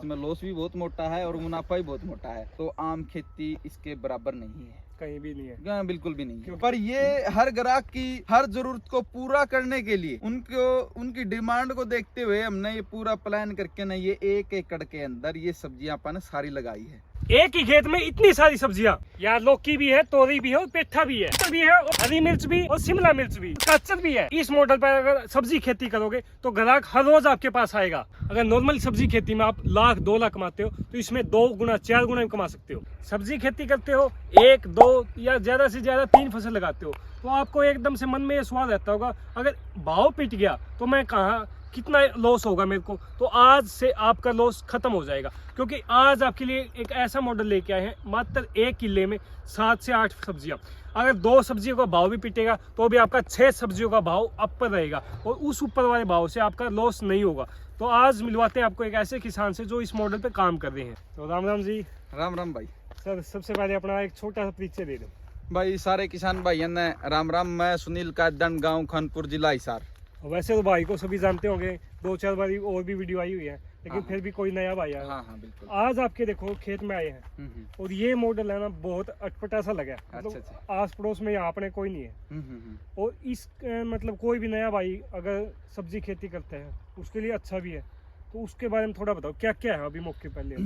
इसमें लॉस भी बहुत मोटा है और मुनाफा भी बहुत मोटा है। तो आम खेती इसके बराबर नहीं है, कहीं भी नहीं है। हाँ, बिल्कुल भी नहीं है। पर ये हर ग्राहक की हर जरूरत को पूरा करने के लिए उनकी डिमांड को देखते हुए हमने ये पूरा प्लान करके ना ये 1 एकड़ के अंदर ये सब्जियां अपन सारी लगाई है। एक ही खेत में इतनी सारी सब्जियां, यहाँ लौकी भी है, तोरी भी है और पेठा भी है, और हरी मिर्च भी और शिमला मिर्च भी, गाजर भी है। इस मॉडल पर अगर सब्जी खेती करोगे तो ग्राहक हर रोज आपके पास आएगा। अगर नॉर्मल सब्जी खेती में आप 1,00,000-2,00,000 कमाते हो तो इसमें 2 गुना 4 गुना कमा सकते हो। सब्जी खेती करते हो 1, 2 या ज्यादा से ज्यादा 3 फसल लगाते हो तो आपको एकदम से मन में ये सवाल रहता होगा, अगर भाव पिट गया तो मैं कहाँ, कितना लॉस होगा मेरे को। तो आज से आपका लॉस खत्म हो जाएगा, क्योंकि आज आपके लिए एक ऐसा मॉडल लेके आए हैं, मात्र 1 किले में 7 से 8 सब्जियां। अगर 2 सब्जियों का भाव भी पिटेगा तो भी आपका 6 सब्जियों का भाव अपर रहेगा और उस ऊपर वाले भाव से आपका लॉस नहीं होगा। तो आज मिलवाते हैं आपको एक ऐसे किसान से जो इस मॉडल पे काम कर रहे हैं। तो राम राम जी। राम राम भाई। सर, सबसे पहले अपना एक छोटा सा परिचय दे दो। भाई सारे किसान भाइयों ने राम राम। मैं सुनील कादन, गाँव खानपुर, जिला हिसार। वैसे तो भाई को सभी जानते होंगे, 2-4 बार और भी वीडियो आई हुई है, लेकिन हाँ, फिर भी कोई नया भाई आया। हाँ हाँ बिल्कुल। आज आपके देखो खेत में आए हैं और ये मॉडल है ना बहुत अटपटा सा लगा। मतलब आस पड़ोस में यहाँ अपने कोई नहीं है। और इस मतलब कोई भी नया भाई अगर सब्जी खेती करते हैं उसके लिए अच्छा भी है। तो उसके बारे में थोड़ा बताओ, क्या क्या है अभी मौके पहले।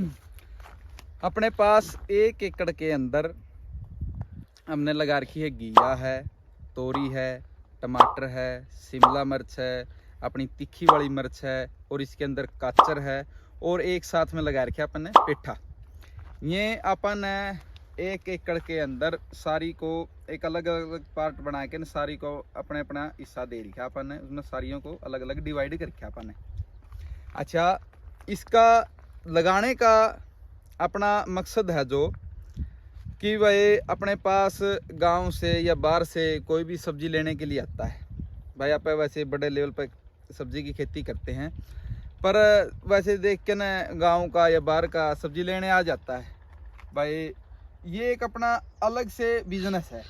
अपने पास 1 एकड़ के अंदर हमने लगा रखी है घिया है, तोरी है, टमाटर है, शिमला मिर्च है, अपनी तीखी वाली मिर्च है और इसके अंदर गाजर है और एक साथ में लगा रखा अपन ने पेठा। ये अपन 1 एकड़ के अंदर सारी को एक अलग अलग पार्ट बना के सारी को अपने अपना हिस्सा दे रखा अपन ने, उसमें सारियों को अलग अलग डिवाइड कर रखा अपन ने। अच्छा, इसका लगाने का अपना मकसद है जो कि भाई अपने पास गांव से या बाहर से कोई भी सब्जी लेने के लिए आता है। भाई आप वैसे बड़े लेवल पर सब्जी की खेती करते हैं, पर वैसे देख के ना गांव का या बाहर का सब्जी लेने आ जाता है। भाई ये एक अपना अलग से बिजनेस है,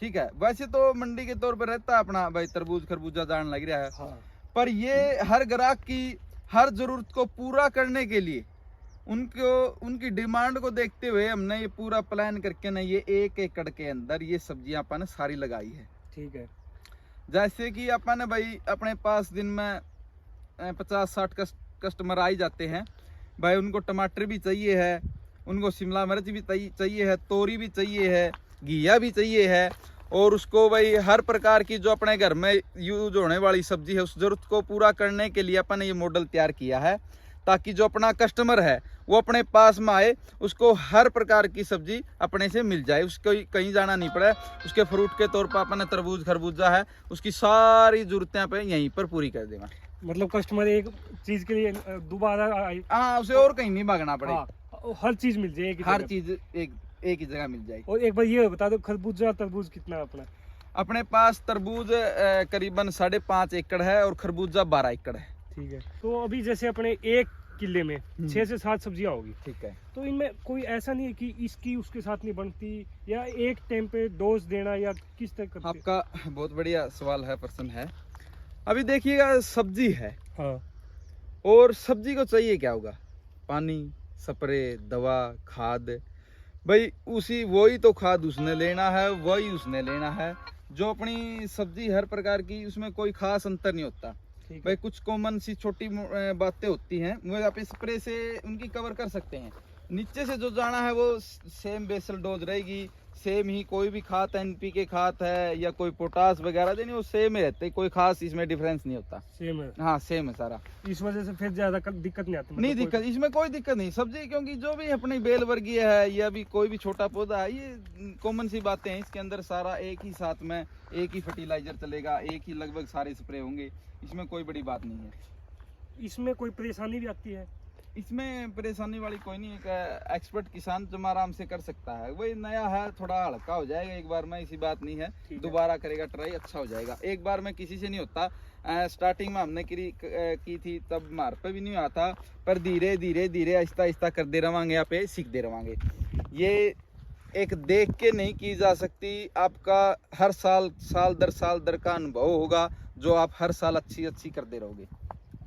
ठीक है। वैसे तो मंडी के तौर पर रहता है अपना, भाई तरबूज खरबूजा जान लग रहा है। हाँ। पर ये हर ग्राहक की हर जरूरत को पूरा करने के लिए उनकी डिमांड को देखते हुए हमने ये पूरा प्लान करके ना ये 1 एकड़ के अंदर ये सब्जियां अपन सारी लगाई है। ठीक है। जैसे कि अपन भाई अपने पास दिन में 50-60 कस्टमर आ ही जाते हैं। भाई उनको टमाटर भी चाहिए है, उनको शिमला मिर्च भी चाहिए है, तोरी भी चाहिए है, घिया भी चाहिए है और उसको भाई हर प्रकार की जो अपने घर में यूज होने वाली सब्जी है उस जरूरत को पूरा करने के लिए अपन ने ये मॉडल तैयार किया है, ताकि जो अपना कस्टमर है वो अपने पास में आए, उसको हर प्रकार की सब्जी अपने से मिल जाए, उसको कहीं जाना नहीं पड़े। उसके फ्रूट के तौर पर अपने तरबूज खरबूजा है, उसकी सारी जरूरतें पे यहीं पर पूरी कर देगा। मतलब कस्टमर एक चीज के लिए दोबारा आए, हाँ, उसे और कहीं नहीं भागना पड़े। हाँ, हर चीज मिल जाए, हर चीज एक ही जगह मिल जाएगी। और एक बार ये बता दो, खरबूजा तरबूज कितना है अपना। अपने पास तरबूज करीबन 5.5 एकड़ है और खरबूजा 12 एकड़ है। ठीक है। तो अभी जैसे अपने 1 किले में 6 से 7 सब्जियां होगी, ठीक है। तो इनमें कोई ऐसा नहीं है कि इसकी उसके साथ नहीं बनती, या एक टाइम पे डोज देना, या किस तरह करते? आपका बहुत बढ़िया सवाल है, प्रश्न है। अभी देखिएगा, सब्जी है। हाँ। और सब्जी को चाहिए क्या होगा? पानी, स्प्रे, दवा, खाद। भाई वही तो खाद उसने लेना है, वही उसने लेना है। जो अपनी सब्जी हर प्रकार की, उसमें कोई खास अंतर नहीं होता। भाई कुछ कॉमन सी छोटी बातें होती हैं, वो आप स्प्रे से उनकी कवर कर सकते हैं। नीचे से जो जाना है वो सेम बेसल डोज रहेगी, सेम ही। कोई भी खाद NPK खाद है या कोई पोटास वगैरह देनी, वो सेम ही रहते, कोई खास इसमें डिफरेंस नहीं होता। सेम है। हाँ, सेम है सारा। इस वजह से फिर ज्यादा दिक्कत नहीं आती। नहीं, दिक्कत इसमें कोई दिक्कत नहीं। सब्जी क्योंकि जो भी अपनी बेल वर्गीय है या भी कोई भी छोटा पौधा है, ये कॉमन सी बातें हैं। इसके अंदर सारा एक ही साथ में एक ही फर्टिलाइजर चलेगा, एक ही लगभग सारे स्प्रे होंगे, इसमें कोई बड़ी बात नहीं है। इसमें कोई परेशानी भी आती है? इसमें परेशानी वाली कोई नहीं। एक एक्सपर्ट किसान तुम आराम से कर सकता है। वही नया है, थोड़ा हल्का हो जाएगा एक बार में, ऐसी बात नहीं है। दोबारा करेगा ट्राई, अच्छा हो जाएगा। एक बार में किसी से नहीं होता। स्टार्टिंग में हमने की थी तब मार पे भी नहीं आता, पर धीरे धीरे धीरे आहिस्ता आहिस्ता करते रहेंगे, यहाँ पे सीखते रहेंगे। ये एक देख के नहीं की जा सकती, आपका हर साल दर का अनुभव होगा, जो आप हर साल अच्छी करते रहोगे।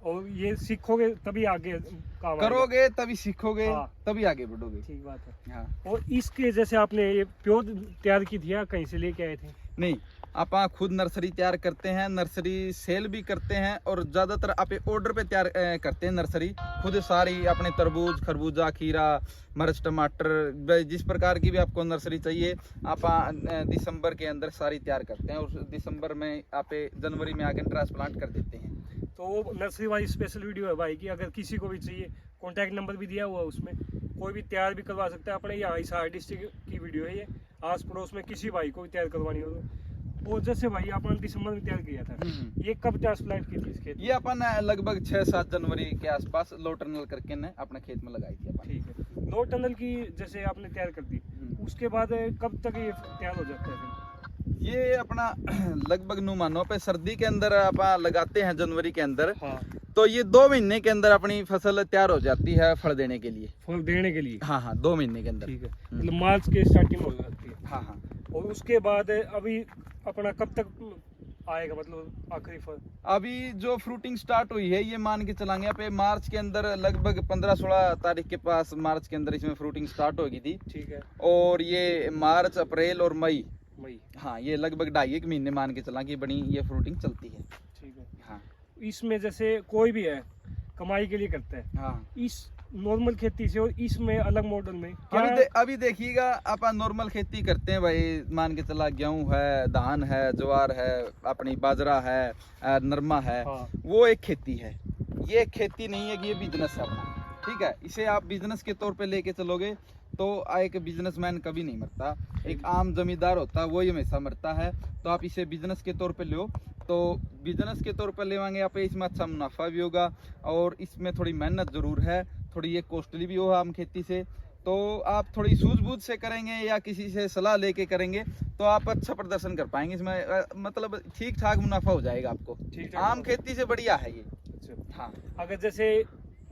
और ये सीखोगे तभी आगे काम आएगा। करोगे तभी सीखोगे, हाँ। तभी आगे बढ़ोगे। ठीक बात है। हाँ और इसके जैसे आपने ये प्योर तैयार की थी या कहीं से लेके आए थे? नहीं, आप खुद नर्सरी तैयार करते हैं, नर्सरी सेल भी करते हैं, और ज़्यादातर आप ऑर्डर पे तैयार करते हैं नर्सरी खुद सारी। अपने तरबूज, खरबूजा, खीरा, मिर्च, टमाटर, जिस प्रकार की भी आपको नर्सरी चाहिए आप दिसंबर के अंदर सारी तैयार करते हैं, और दिसंबर में आप जनवरी में आके ट्रांसप्लांट कर देते हैं। तो वो नर्सरी वाली स्पेशल वीडियो है भाई की, अगर किसी को भी चाहिए कॉन्टैक्ट नंबर भी दिया हुआ है उसमें, कोई भी तैयार भी करवा सकता है। अपने यहाँ हिसार डिस्ट्रिक्ट की वीडियो है ये, आस पड़ोस में किसी भाई को भी तैयार करवानी हो तो। और जैसे भाई आपने दिसंबर में तैयार किया था, ये कब ट्रांसप्लांट की थी इस खेत में? ये अपन लगभग 6-7 जनवरी के आसपास लो टनल करके ने अपने खेत में लगाई थी अपन। ठीक है। 2 टनल की जैसे आपने तैयार कर दी, उसके बाद कब तक ये तैयार हो जाता है फिर? ये अपना लगभग नु मानो पे सर्दी के अंदर आप लगाते हैं जनवरी के अंदर, हाँ। तो ये 2 महीने के अंदर अपनी फसल तैयार हो जाती है फल देने के लिए। फल देने के लिए? हाँ हाँ, 2 महीने के अंदर। ठीक है, मतलब मार्च के स्टार्टिंग हो जाती है। हाँ हाँ। और उसके बाद अभी अपना कब तक आएगा, मतलब आखिरी फल? अभी जो फ्रूटिंग स्टार्ट हुई है ये मान के चलाएंगे आप मार्च के अंदर, लगभग 15-16 तारीख के पास मार्च के अंदर इसमें फ्रूटिंग स्टार्ट होगी थी। ठीक है। और ये मार्च, अप्रैल और मई, मई, हाँ, ये लगभग 2.5-1 महीने मान के चला कि बड़ी ये फ्रूटिंग चलती है। ठीक है। हाँ इसमें जैसे कोई भी है कमाई के लिए करता है, हाँ। इस नॉर्मल खेती से और इसमें अलग मॉडल में क्या? अभी देखिएगा, अपन नॉर्मल खेती करते हैं भाई, मान के चला गेहूं है, धान है, ज्वार है, अपनी बाजरा है, नरमा है। हाँ। वो एक खेती है, ये खेती नहीं है कि ये बिजनेस है अपना। ठीक है, इसे आप बिजनेस के तौर पे लेके चलोगे तो एक बिजनेसमैन कभी नहीं मरता, एक आम जमींदार होता है वही हमेशा मरता है। तो आप इसे बिजनेस के तौर पे लो, तो बिजनेस के तौर पर लेवाएंगे आप, इसमें अच्छा मुनाफा भी होगा, और इसमें थोड़ी मेहनत जरूर है, थोड़ी ये कॉस्टली भी हो आम खेती से। तो आप थोड़ी सूझबूझ से करेंगे या किसी से सलाह लेके करेंगे तो आप अच्छा प्रदर्शन कर पाएंगे इसमें, मतलब ठीक ठाक मुनाफा हो जाएगा आपको। आम खेती से बढ़िया है ये। हाँ। अगर जैसे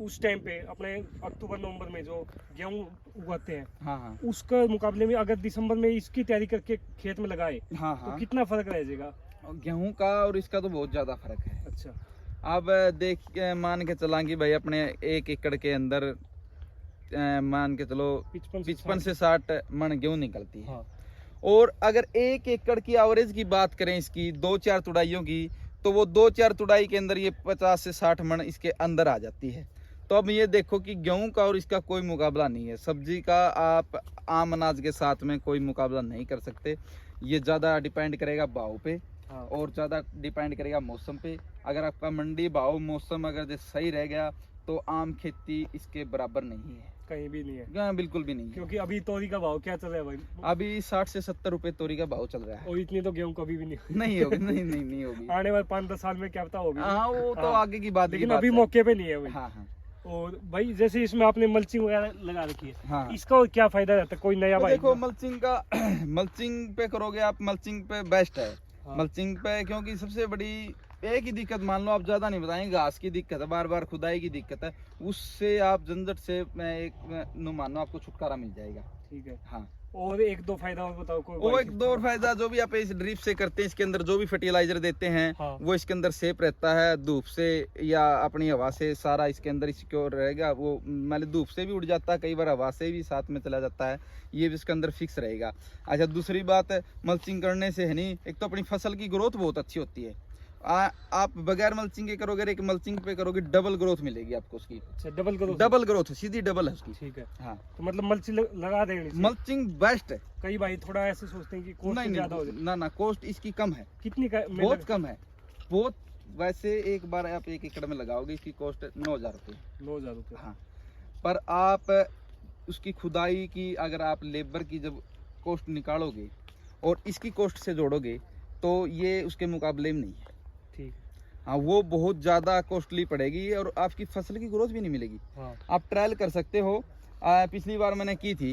उस टाइम पे अपने अक्टूबर नवंबर में जो गेहूं उगाते हैं, हाँ हाँ, उसके मुकाबले में अगर दिसंबर में इसकी तैयारी करके खेत में लगाए, हाँ तो हाँ, कितना फर्क रह जाएगा? गेहूं का और इसका तो बहुत ज्यादा फर्क है। अच्छा। अब देख के मान के चला कि भाई अपने 1 एकड़ के अंदर मान के चलो 55 से 60 मन गेहूं निकलती है। हाँ। और अगर 1 एकड़ की एवरेज की बात करें इसकी 2-4 तुड़ाइयों की, तो वो 2-4 तुड़ाई के अंदर ये 50 से 60 मन इसके अंदर आ जाती है। तो अब ये देखो कि गेहूं का और इसका कोई मुकाबला नहीं है। सब्जी का आप आम अनाज के साथ में कोई मुकाबला नहीं कर सकते। ये ज़्यादा डिपेंड करेगा भाव पे, हाँ। और ज़्यादा डिपेंड करेगा मौसम पे। अगर आपका मंडी भाव मौसम अगर सही रह गया तो आम खेती इसके बराबर नहीं है, कहीं भी नहीं है। हाँ, बिल्कुल भी नहीं है। क्योंकि अभी तोरी का भाव क्या चल रहा है भाई? अभी 60 से 70 रुपए तोरी का भाव चल रहा है। और इतनी तो गेहूं कभी भी नहीं नहीं होगी, नहीं होगी। आने वाले 5-10 साल में क्या पता होगी। हाँ, वो तो हाँ। आगे की बात, लेकिन अभी मौके पे नहीं है भाई। हाँ हाँ और भाई जैसे इसमें आपने मल्चिंग वगैरह लगा रखी है, हाँ। इसका और क्या फायदा रहता है? कोई नया तो भाई देखो मल्चिंग का मल्चिंग पे करोगे आप, मल्चिंग पे बेस्ट है। हाँ। मल्चिंग पे क्योंकि सबसे बड़ी एक ही दिक्कत मान लो, आप ज्यादा नहीं बताएंगे, घास की दिक्कत है, बार बार खुदाई की दिक्कत है, उससे आप झंझट से मान लो आपको छुटकारा मिल जाएगा। ठीक है। हाँ। और 1-2 फायदा और बताओ कोई वो भाई? 1-2 और फायदा, जो भी आप इस ड्रिप से करते हैं, इसके अंदर जो भी फर्टिलाइजर देते हैं, हाँ। वो इसके अंदर सेफ रहता है, धूप से या अपनी हवा से सारा इसके अंदर सिक्योर रहेगा। वो मान लो धूप से भी उड़ जाता है, कई बार हवा से भी साथ में चला जाता है, ये भी इसके अंदर फिक्स रहेगा। अच्छा, दूसरी बात, मल्चिंग करने से है नहीं, एक तो अपनी फसल की ग्रोथ बहुत अच्छी होती है। आप बगैर मल्चिंग के करोगे, एक मल्चिंग पे करोगे, डबल ग्रोथ मिलेगी आपको उसकी। अच्छा, डबल ग्रोथ सीधी डबल है उसकी। ठीक है। हाँ, तो मतलब मल्चिंग लगा देंगे? मल्चिंग बेस्ट है। कई भाई थोड़ा ऐसे सोचते हैं कि कॉस्ट नहीं ज्यादा हो जाए। ना, कॉस्ट इसकी कम है, कितनी का? बहुत कम है, बहुत। वैसे एक बार आप 1 एकड़ में लगाओगे, इसकी कॉस्ट 9,000 रुपये। 9,000 रुपये? हाँ, पर आप उसकी खुदाई की, अगर आप लेबर की जब कॉस्ट निकालोगे और इसकी कॉस्ट से जोड़ोगे तो ये उसके मुकाबले में नहीं है। ठीक। हाँ, वो बहुत ज़्यादा कॉस्टली पड़ेगी और आपकी फसल की ग्रोथ भी नहीं मिलेगी। हाँ। आप ट्रायल कर सकते हो, पिछली बार मैंने की थी,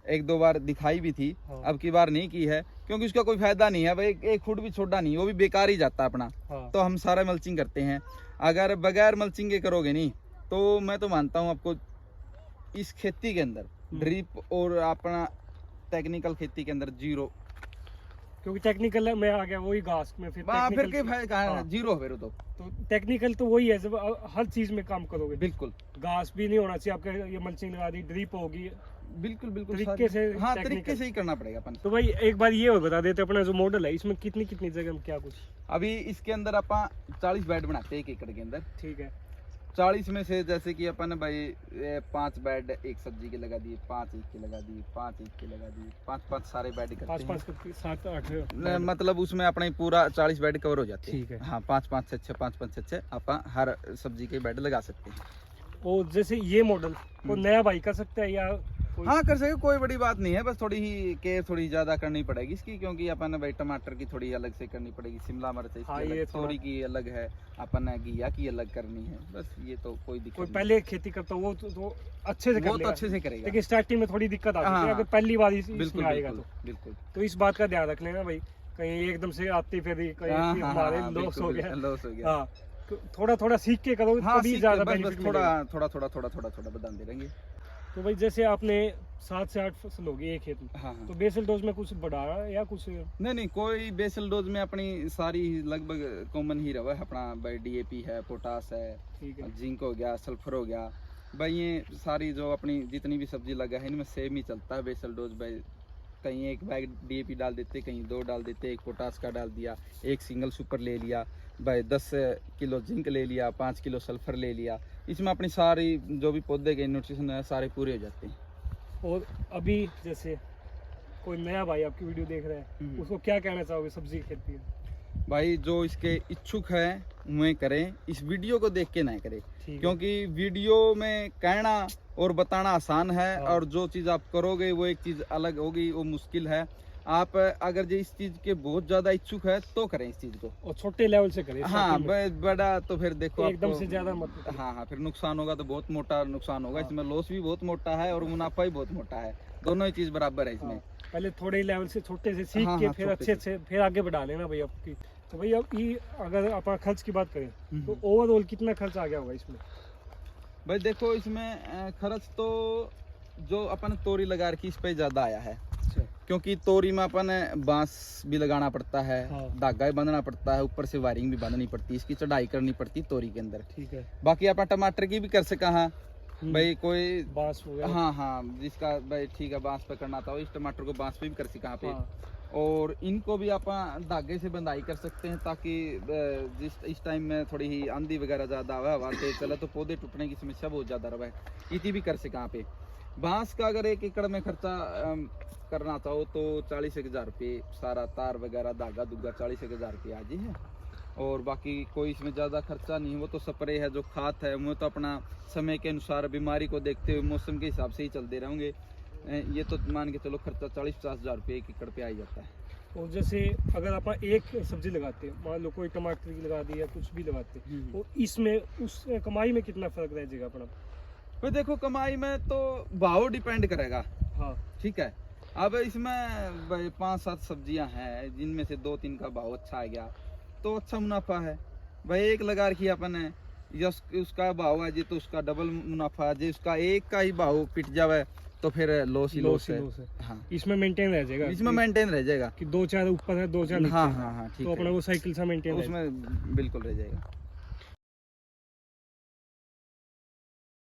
1-2 बार दिखाई भी थी। हाँ। अब की बार नहीं की है क्योंकि उसका कोई फायदा नहीं है भाई, एक फुट भी छोटा नहीं, वो भी बेकार ही जाता अपना। हाँ। तो हम सारा मल्चिंग करते हैं। अगर बगैर मल्चिंग के करोगे नहीं तो मैं तो मानता हूँ आपको इस खेती के अंदर ड्रिप और अपना टेक्निकल खेती के अंदर जीरो क्योंकि टेक्निकल में आ गया वही घास में फिर फिर technical के भाई हाँ। जीरो फिर तो तो टेक्निकल तो वही है, जब हर चीज में काम करोगे, बिल्कुल घास भी नहीं होना चाहिए आपके, ये मल्चिंग लगा दी, ड्रिप होगी, बिल्कुल बिल्कुल तरीके से हाँ technical। तरीके से ही करना पड़ेगा अपन। तो भाई एक बार ये और बता देते अपना जो मॉडल है इसमें कितनी कितनी जगह में क्या कुछ। अभी इसके अंदर अपन 40 बेड बनाते हैं 1 एकड़ के अंदर। ठीक है, 40 में से जैसे कि अपन भाई 5 बेड एक सब्जी के लगा दिए, 5 एक के लगा दिए, 5 एक के लगा दिए, 5 सारे बेड करते पाँच हैं। पाँच 7 8 मतलब उसमें अपने पूरा 40 बेड कवर हो जाते हैं। ठीक है। हाँ 5 6 5 6 अपन हर सब्जी के बेड लगा सकते हैं। और जैसे ये मॉडल को नया भाई कर सकता है या कोई? हाँ कर सके, कोई बड़ी बात नहीं है, बस थोड़ी ही केयर थोड़ी ज्यादा करनी पड़ेगी इसकी, क्योंकि अपन भाई टमाटर की थोड़ी अलग से करनी पड़ेगी, शिमला मिर्च इसकी हाँ, अलग, ये थोड़ा- तोरी की अलग है, अपन घिया की अलग करनी है, बस ये तो कोई दिक्कत कोई नहीं। पहले खेती करता हो वो तो अच्छे से कर वो तो लेगा। अच्छे से करेगा। लेकिन स्टार्टिंग में थोड़ी दिक्कत आती है हाँ, अगर पहली बार बिल्कुल इसमें आएगा बिल्कुल बिल्कुल। तो इस बात का ध्यान रख लेना भाई, कहीं एकदम से आती फिर कहीं हमारे लॉस हो गया। लॉस हो गया। हाँ, तो थोड़ा थोड़ा सीख के करो हाँ तभी सीख के, ज्यादा बस बेनिफिट थोड़ा थोड़ा थोड़ा थोड़ा थोड़ा थोड़ा बदलते रहेंगे। तो भाई जैसे आपने 7 से 8 फसल होगी एक खेत में, हाँ हाँ तो बेसल डोज में कुछ बढ़ाया या कुछ? नहीं कोई बेसल डोज में अपनी सारी लगभग कॉमन ही रहा है अपना भाई, डीएपी है, पोटास है, ठीक है, जिंक हो गया, सल्फर हो गया भाई, ये सारी जो अपनी जितनी भी सब्जी लगा है इनमें सेम ही चलता है बेसल डोज भाई। कहीं एक बैग डीएपी डाल देते, कहीं 2 डाल देते, एक पोटास का डाल दिया, एक सिंगल सुपर ले लिया भाई, 10 किलो जिंक ले लिया, 5 किलो सल्फर ले लिया, इसमें अपनी सारी जो भी पौधे के न्यूट्रिशन है सारे पूरे हो जाते हैं। और अभी जैसे कोई नया भाई आपकी वीडियो देख रहा है उसको क्या कहना चाहोगे सब्जी की खेती में? भाई जो इसके इच्छुक है वह करें, इस वीडियो को देख के ना करें, ठीक है। क्योंकि वीडियो में कहना और बताना आसान है, हाँ। और जो चीज़ आप करोगे वो एक चीज़ अलग होगी, वो मुश्किल है। आप अगर जो इस चीज़ के बहुत ज़्यादा इच्छुक है तो करें इस चीज़ को। और छोटे लेवल से करें हाँ starting में। बड़ा तो फिर देखो एकदम आपको- से ज्यादा मत करो। हाँ फिर नुकसान होगा तो बहुत मोटा नुकसान होगा। हाँ। इसमें लॉस भी बहुत मोटा है और मुनाफा भी बहुत मोटा है, दोनों ही चीज़ बराबर है इसमें। हाँ, पहले थोड़े लेवल से छोटे से सीख हाँ, के हाँ, फिर छोटे अच्छे से फिर आगे बढ़ा लेना भाई आपकी। तो भाई अब ये अगर अपन खर्च की बात करें तो हम्म। ओवरऑल कितना खर्च आ गया होगा इसमें? भाई देखो इसमें खर्च तो जो अपन तोरी लगा रखी इस पे ज़्यादा आया है, अच्छा, क्योंकि तोरी में अपन बांस भी लगाना पड़ता है, हाँ। धागा भी बांधना पड़ता है, ऊपर से वायरिंग भी बांधनी पड़ती है, इसकी चढ़ाई करनी पड़ती है तोरी के अंदर। ठीक है। बाकी अपन टमाटर की भी कर सका हाँ भाई, कोई बांस हो गया। हाँ हाँ जिसका भाई ठीक है बांस पे करना था, इस टमाटर को बांस पे भी कर सका पे। हाँ, और इनको भी अपन धागे से बंधाई कर सकते हैं, ताकि जिस इस टाइम में थोड़ी ही आंधी वगैरह ज़्यादा हवा तेज चला तो पौधे टूटने की समस्या बहुत ज़्यादा रहा है, इतनी भी कर सका पे। बांस का अगर 1 एकड़ में खर्चा करना चाहो तो 40,000 रुपये, सारा तार वगैरह धागा दुगा 40,000 रुपये आज ही है। और बाकी कोई इसमें ज़्यादा खर्चा नहीं, वो तो स्प्रे है, जो खाद है वो तो अपना समय के अनुसार बीमारी को देखते हुए मौसम के हिसाब से ही चलते रहेंगे। ये तो मान के चलो खर्चा 40-50,000 रुपये 1 एकड़ पे आ ही जाता है। और जैसे अगर अपन एक सब्जी लगाते हैं, मान लो कोई टमाटर की लगा दी या कुछ भी लगाते हैं, तो इसमें उस कमाई में कितना फर्क रह जाएगा अपना? भाई देखो कमाई में तो भाव डिपेंड करेगा, हाँ, ठीक है। अब इसमें भाई 5-7 सब्जियां हैं जिनमें से 2-3 का भाव अच्छा आ गया तो अच्छा मुनाफा है भाई। एक लगा रखी अपन है या उसका भाव है जी तो उसका डबल मुनाफा है जी, उसका एक का ही भाव पिट जावे तो फिर लॉस ही लॉस है। हाँ इसमें मेंटेन रह जाएगा, इसमें मेंटेन रह जाएगा कि 2-4 ऊपर है 2-4 नीचे हाँ है, हाँ हाँ ठीक तो अपना है, वो साइकिल सा मेंटेन उसमें बिल्कुल रह जाएगा।